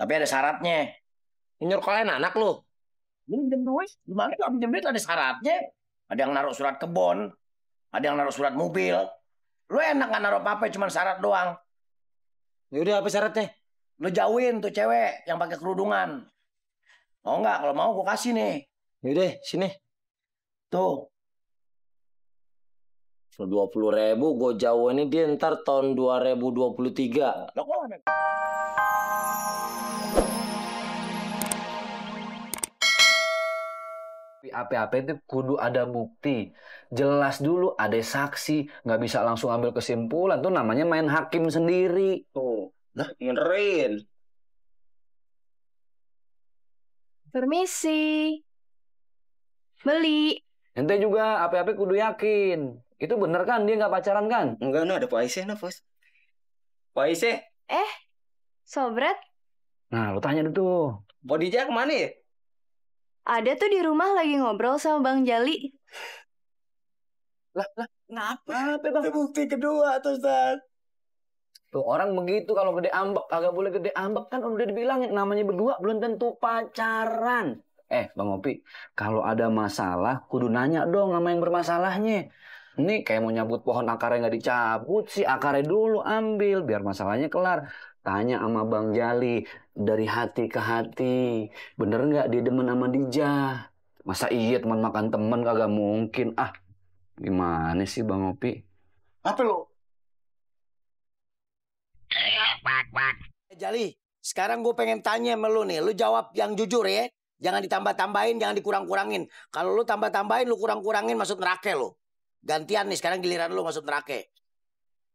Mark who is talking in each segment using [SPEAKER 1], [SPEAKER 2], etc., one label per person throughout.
[SPEAKER 1] Tapi ada syaratnya.
[SPEAKER 2] Nyuruh kalian anak lu.
[SPEAKER 1] Minjem duit. Gimana kalau minjem duit ada syaratnya? Ada yang naruh surat kebon, ada yang naruh surat mobil. Lu enak nggak naruh apa-apa, cuma syarat doang.
[SPEAKER 2] Yaudah apa syaratnya?
[SPEAKER 1] Lu jauhin tuh cewek yang pakai kerudungan. Mau nggak? Kalau mau gue kasih nih.
[SPEAKER 2] Yaudah sini.
[SPEAKER 1] Tuh.
[SPEAKER 2] 20.000 gue jauhin ini dia ntar tahun 2023.
[SPEAKER 1] Lo kok ada?
[SPEAKER 3] Apa-apa itu kudu ada bukti. Jelas dulu ada saksi. Nggak bisa langsung ambil kesimpulan. Tuh namanya main hakim sendiri.
[SPEAKER 2] Tuh. Nah, ngerin.
[SPEAKER 4] Permisi. Beli.
[SPEAKER 3] Ente juga apa-apa kudu yakin. Itu bener kan dia nggak pacaran kan?
[SPEAKER 2] Enggak, ada Pak Aisyah, Bos. Pak Aisyah.
[SPEAKER 4] Sobret.
[SPEAKER 3] Nah, lu tanya dulu tuh.
[SPEAKER 2] Bodija kemana ya?
[SPEAKER 4] Ada tuh di rumah lagi ngobrol sama Bang Jali.
[SPEAKER 2] Lah, kenapa?
[SPEAKER 1] Apa bang? Bukti kedua tuh, Ustaz.
[SPEAKER 3] Tuh orang begitu kalau gede ambek, kagak boleh gede ambek kan udah dibilangin namanya berdua belum tentu pacaran. Bang Opi, kalau ada masalah kudu nanya dong sama yang bermasalahnya. Ini kayak mau nyabut pohon akarnya nggak dicabut sih, akarnya dulu ambil biar masalahnya kelar. Tanya sama Bang Jali dari hati ke hati, bener nggak dia demen sama Dija? Masa iya teman makan teman kagak mungkin ah? Gimana sih Bang Opi?
[SPEAKER 1] Apa lo? Jali, sekarang gue pengen tanya sama lu nih. Lu jawab yang jujur ya. Jangan ditambah-tambahin, jangan dikurang-kurangin. Kalau lu tambah-tambahin, lu kurang-kurangin masuk neraka lu. Gantian nih, sekarang giliran lu masuk neraka.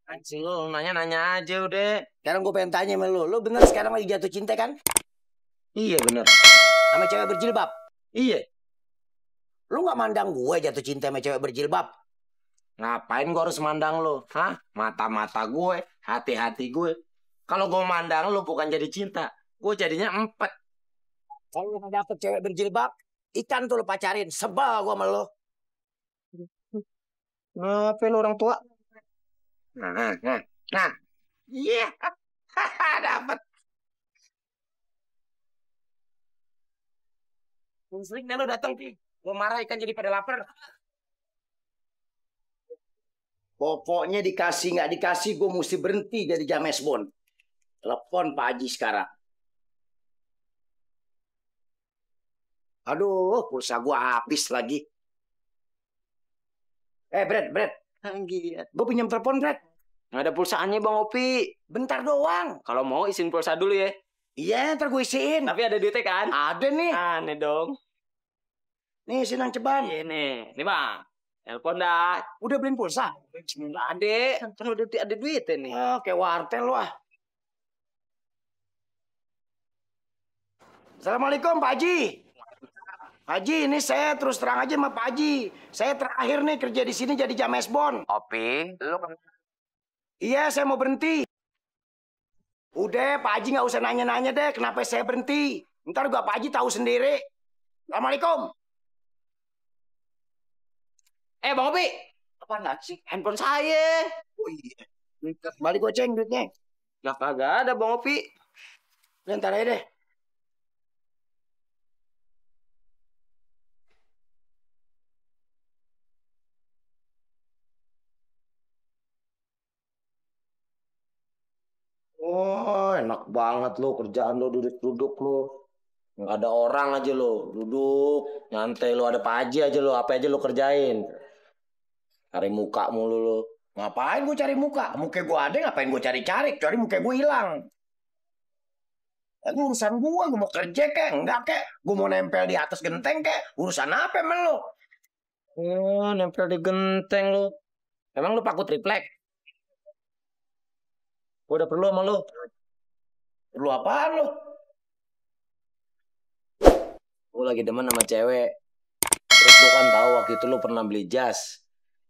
[SPEAKER 2] Anjing lu nanya-nanya aja udah.
[SPEAKER 1] Sekarang gue pengen tanya sama lu. Lu bener sekarang lagi jatuh cinta kan?
[SPEAKER 2] Iya bener.
[SPEAKER 1] Sama cewek berjilbab?
[SPEAKER 2] Iya.
[SPEAKER 1] Lu gak mandang gue jatuh cinta sama cewek berjilbab?
[SPEAKER 2] Ngapain gue harus mandang lu? Hah? Mata-mata gue, hati-hati gue. Kalau gue mandang lu bukan jadi cinta. Gue jadinya empet.
[SPEAKER 1] Kalau lu dapet cewek berjilbab, ikan tuh lu pacarin. Sebel gue sama lu.
[SPEAKER 2] Ngapain lu orang tua? Nah. Iya. Dapat. Sering dah lu datang, Pi. Gue marah ikan jadi pada lapar.
[SPEAKER 1] Pokoknya dikasih nggak dikasih, gue mesti berhenti dari James Bond. Telepon Pak Haji sekarang. Aduh, pulsa gue habis lagi. Brad. Gue pinjam telepon, Brad.
[SPEAKER 2] Nggak ada pulsaannya Bang Opi.
[SPEAKER 1] Bentar doang.
[SPEAKER 2] Kalau mau isin pulsa dulu ya.
[SPEAKER 1] Iya, ntar gue isiin.
[SPEAKER 2] Tapi ada duitnya kan?
[SPEAKER 1] Ada nih.
[SPEAKER 2] Aneh dong.
[SPEAKER 1] Nih, Sinang Ceban.
[SPEAKER 2] Iya nih. Nih Bang. Telepon dah.
[SPEAKER 1] Udah beliin pulsa?
[SPEAKER 2] Nggak ada. Kan udah ada duitnya nih.
[SPEAKER 1] Kayak wartel wah. Assalamualaikum Pak Haji. Haji, ini saya terus terang aja sama Pak Haji. Saya terakhir nih kerja di sini jadi James Bond.
[SPEAKER 2] Opi, lu kan?
[SPEAKER 1] Iya, saya mau berhenti. Udah, Pak Haji nggak usah nanya-nanya deh kenapa saya berhenti. Ntar gua Pak Haji tahu sendiri. Assalamualaikum.
[SPEAKER 2] Bang Opi.
[SPEAKER 1] Apaan lagi sih?
[SPEAKER 2] Handphone saya.
[SPEAKER 1] Oh iya. Balik goceng duitnya.
[SPEAKER 2] Lah kagak ada Bang Opi.
[SPEAKER 1] Ntar aja deh. Oh, enak banget lo kerjaan lo duduk-duduk lo.
[SPEAKER 2] Nggak ada orang aja lo. Duduk, nyantai lo. Ada Pak Haji aja lo. Apa aja lo kerjain. Cari muka mulu lo.
[SPEAKER 1] Ngapain gue cari muka? Muka gue ada, ngapain gue cari-cari? Cari muka gue hilang. Ini urusan gue mau kerja kek, enggak kek. Gue mau nempel di atas genteng kek. Urusan apa emang lo?
[SPEAKER 2] Oh, nempel di genteng lo. Emang lo paku triplek? Gue udah perlu sama lo.
[SPEAKER 1] Perlu apaan lo?
[SPEAKER 2] Gue lagi demen sama cewek. Terus gue kan tahu waktu itu lo pernah beli jas.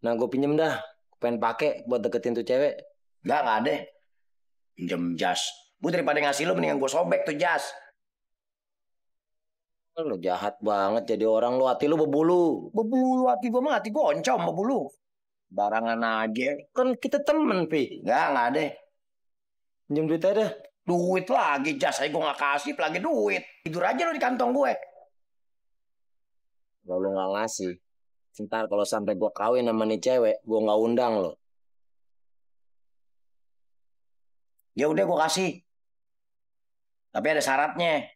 [SPEAKER 2] Nah gue pinjem dah. Pengen pakai buat deketin tuh cewek.
[SPEAKER 1] Enggak ada. Pinjem jas. Gue daripada ngasih lo mendingan gue sobek tuh jas.
[SPEAKER 2] Lo jahat banget jadi orang lo. Hati lo bebulu.
[SPEAKER 1] Bebulu hati gue mah hati gue oncom bebulu.
[SPEAKER 2] Barangan aja. Kan kita temen, Pi.
[SPEAKER 1] Enggak ada.
[SPEAKER 2] Pinjem duit aja dah.
[SPEAKER 1] Duit lagi, jas saya gue nggak kasih, lagi duit. Tidur aja lo di kantong gue.
[SPEAKER 2] Kalau lu nggak ngasih, ntar kalau sampai gua kawin sama nih cewek, gua nggak undang lo.
[SPEAKER 1] Ya udah gue kasih. Tapi ada syaratnya.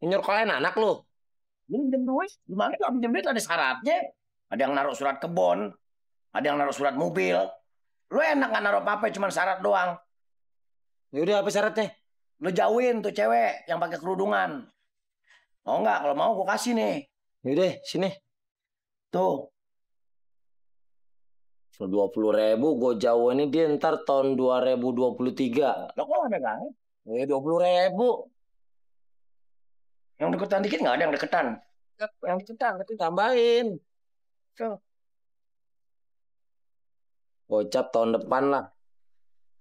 [SPEAKER 2] Nyuruh kalian anak lu.
[SPEAKER 1] Minjem duit. Gimana kalau minjem duit ada syaratnya? Ada yang naruh surat kebon, ada yang naruh surat mobil. Lu enak nggak naruh apa-apa, cuma syarat doang.
[SPEAKER 2] Yaudah apa syaratnya?
[SPEAKER 1] Lu jauhin tuh cewek yang pakai kerudungan. Mau nggak? Kalau mau gue kasih nih.
[SPEAKER 2] Yaudah sini.
[SPEAKER 1] Tuh.
[SPEAKER 2] 20.000 gue jauhin ini dia ntar tahun 2023.
[SPEAKER 1] Lo kok ada kan?
[SPEAKER 2] 20.000.
[SPEAKER 1] Yang deketan dikit nggak ada yang deketan.
[SPEAKER 2] Yang deketan tambahin.
[SPEAKER 1] Tuh.
[SPEAKER 2] Gocap tahun depan lah.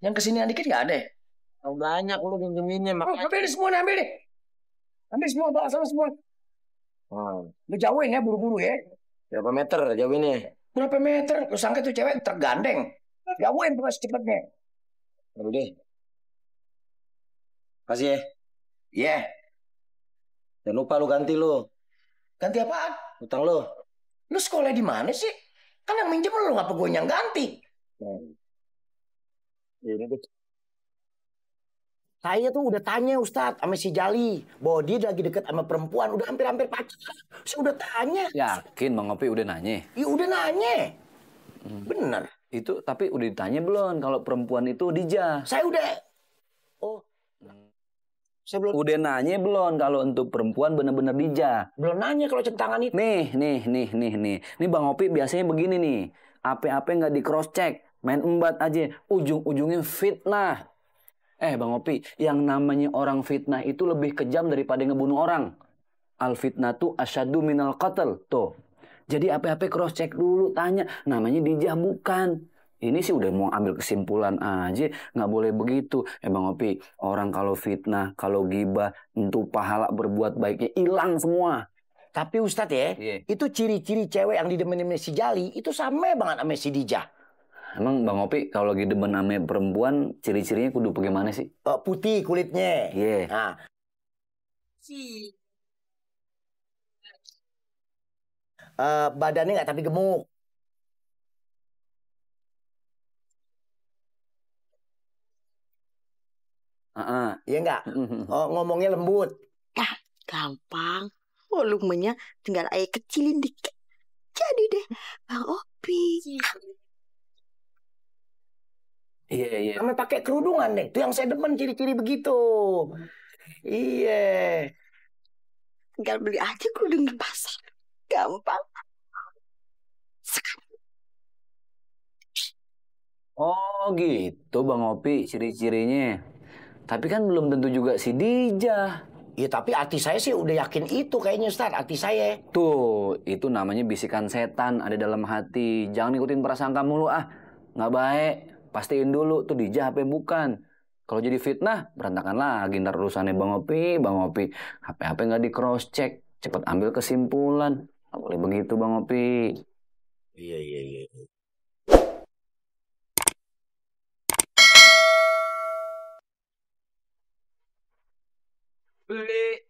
[SPEAKER 1] Yang kesinian dikit nggak ada.
[SPEAKER 2] Oh, banyak lu pinjeminnya makanya.
[SPEAKER 1] Ambil deh semua, ambil deh. Ambil semua, bawa sama semua. Lu jauhin ya, buru-buru ya.
[SPEAKER 2] Berapa meter jauh ini?
[SPEAKER 1] Berapa meter? Lu sangka tuh cewek tergandeng. Jauhin tuh secepatnya.
[SPEAKER 2] Aduh deh. Kasih ya.
[SPEAKER 1] Iya.
[SPEAKER 2] Jangan lupa lu ganti lu.
[SPEAKER 1] Ganti apaan?
[SPEAKER 2] Utang lu.
[SPEAKER 1] Lu sekolah di mana sih? Kan yang minjem lu, ngapa gue yang ganti?
[SPEAKER 2] Ini deh.
[SPEAKER 1] Saya tuh udah tanya Ustadz sama si Jali bahwa dia lagi deket sama perempuan, udah hampir-hampir pacaran. Saya udah tanya.
[SPEAKER 3] Yakin Bang Opi udah nanya?
[SPEAKER 1] Ya udah nanya. Bener.
[SPEAKER 3] Itu tapi udah ditanya belum kalau perempuan itu Dija?
[SPEAKER 1] Saya udah. Oh. Saya belum.
[SPEAKER 3] Udah nanya belum kalau untuk perempuan bener-bener Dija?
[SPEAKER 1] Belum nanya kalau centangan itu.
[SPEAKER 3] Nih. Nih Bang Opi biasanya begini nih. Apa-apa nggak di cross check, main embat aja. Ujung-ujungnya fitnah. Bang Opi, yang namanya orang fitnah itu lebih kejam daripada ngebunuh orang. Al fitnah tuh asyadu minal qatl. Tuh. Jadi apa-apa cross check dulu, tanya. Namanya Dijah bukan. Ini sih udah mau ambil kesimpulan aja. Nggak boleh begitu. Bang Opi, orang kalau fitnah, kalau gibah, itu pahala berbuat baiknya hilang semua.
[SPEAKER 1] Tapi Ustadz ya, itu ciri-ciri cewek yang didemenin si Jali, itu sama banget sama si Dijah.
[SPEAKER 3] Emang Bang Opi kalau lagi demen sama perempuan ciri-cirinya kudu bagaimana sih?
[SPEAKER 1] Putih kulitnya.
[SPEAKER 3] Iya.
[SPEAKER 1] Nah. Badannya nggak tapi gemuk. Iya nggak? Ngomongnya lembut.
[SPEAKER 5] Gampang. Volumenya tinggal air kecilin dikit. Jadi deh Bang Opi.
[SPEAKER 1] Iya. Sampai pakai kerudungan deh. Itu yang saya demen ciri-ciri begitu. Iya.
[SPEAKER 5] Tinggal beli aja kerudung di pasar. Gampang.
[SPEAKER 3] Oh gitu Bang Opi ciri-cirinya. Tapi kan belum tentu juga si Dijah.
[SPEAKER 1] Ya tapi hati saya sih udah yakin itu kayaknya Ustaz. Hati saya.
[SPEAKER 3] Tuh itu namanya bisikan setan ada dalam hati. Jangan ikutin prasangka mulu ah. Nggak baik. Pastiin dulu tuh Dijah apa bukan. Kalau jadi fitnah, berantakan lagi ntar urusannya Bang Opi. HP nggak di cross check. Cepet ambil kesimpulan. Nggak boleh begitu Bang Opi.
[SPEAKER 1] Iya.
[SPEAKER 2] Beli.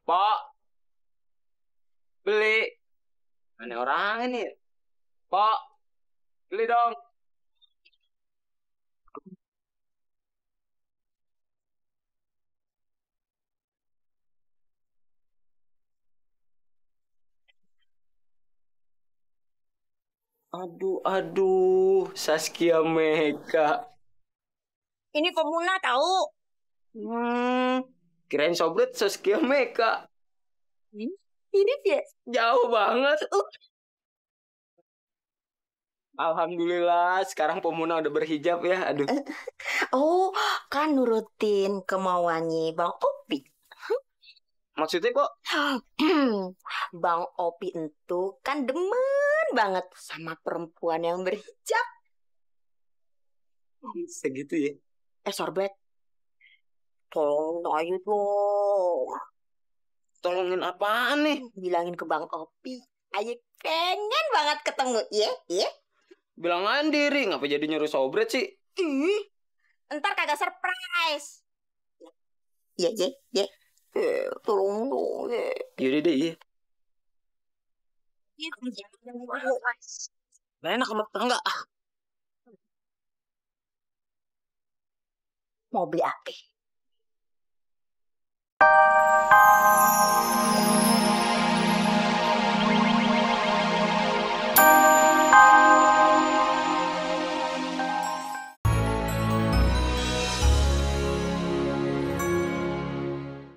[SPEAKER 2] Pak. Beli. Mana orang ini? Pak. Beli dong. Aduh, Saskia Meka.
[SPEAKER 5] Ini pemula tahu.
[SPEAKER 2] Kirain sobret Saskia Meka.
[SPEAKER 5] Ini dia.
[SPEAKER 2] Jauh banget. Alhamdulillah, sekarang Pemuna udah berhijab ya. Aduh.
[SPEAKER 5] Oh, kan nurutin kemauannya Bang Opi.
[SPEAKER 2] Maksudnya kok?
[SPEAKER 5] Bang Opi itu kan demen banget sama perempuan yang berhijab.
[SPEAKER 2] Segitu ya?
[SPEAKER 5] Sorbet. Tolong ayo dong.
[SPEAKER 2] Tolongin apaan nih?
[SPEAKER 5] Bilangin ke Bang Opi. Ayo pengen banget ketemu. Ya.
[SPEAKER 2] Bilang aja diri, ngapa jadi nyuruh sobret sih?
[SPEAKER 5] Ntar kagak surprise. Iya, ya, ya. Tolong dong, ya.
[SPEAKER 2] Yaudah deh, iya.
[SPEAKER 5] Gak enak sama tetangga. Mau beli apa?